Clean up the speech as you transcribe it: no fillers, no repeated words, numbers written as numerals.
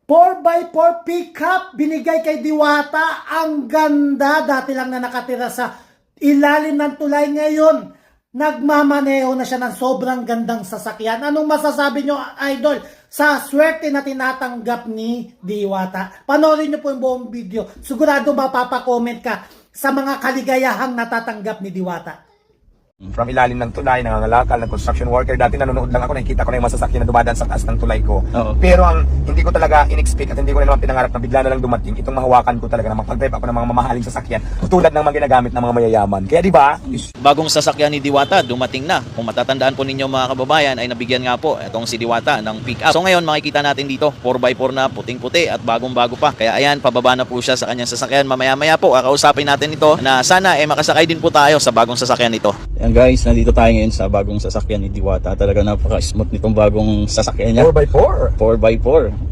4x4 pickup binigay kay Diwata. Ang ganda. Dati lang na nakatira sa ilalim ng tulay, ngayon nagmamaneho na siya ng sobrang gandang sasakyan. Anong masasabi nyo, idol, sa swerte na tinatanggap ni Diwata? Panoorin nyo po yung buong video. Sigurado mapapakomment ka sa mga kaligayahang natatanggap ni Diwata. From ilalim ng tulay, nangangalakal, ng construction worker. Dati nanonood lang ako, nakikita ko na yung masasakyan na dumadaan sa taas ng tulay ko. Pero ang hindi ko talaga in-expect at hindi ko rin naman pinangarap na bigla na lang dumating, itong mahawakan ko talaga na mapag-drive ako ng mga mamahaling sasakyan tulad ng mga ginagamit ng mga mayayaman. Kaya di ba? Bagong sasakyan ni Diwata, dumating na. Kung matatandaan po ninyo mga kababayan, ay nabigyan nga po itong si Diwata ng pick-up. So ngayon makikita natin dito, 4x4 na, puting-puti at bagong-bago pa. Kaya ayan, pababa na po siya sa kanyang sasakyan. Mamaya-maya po, kakausapin natin ito na sana makasakay din po tayo sa bagong sasakyan nito. Yan guys, nandito tayo ngayon sa bagong sasakyan ni Diwata. Talaga napaka-smooth nitong bagong sasakyan niya. 4x4. 4x4.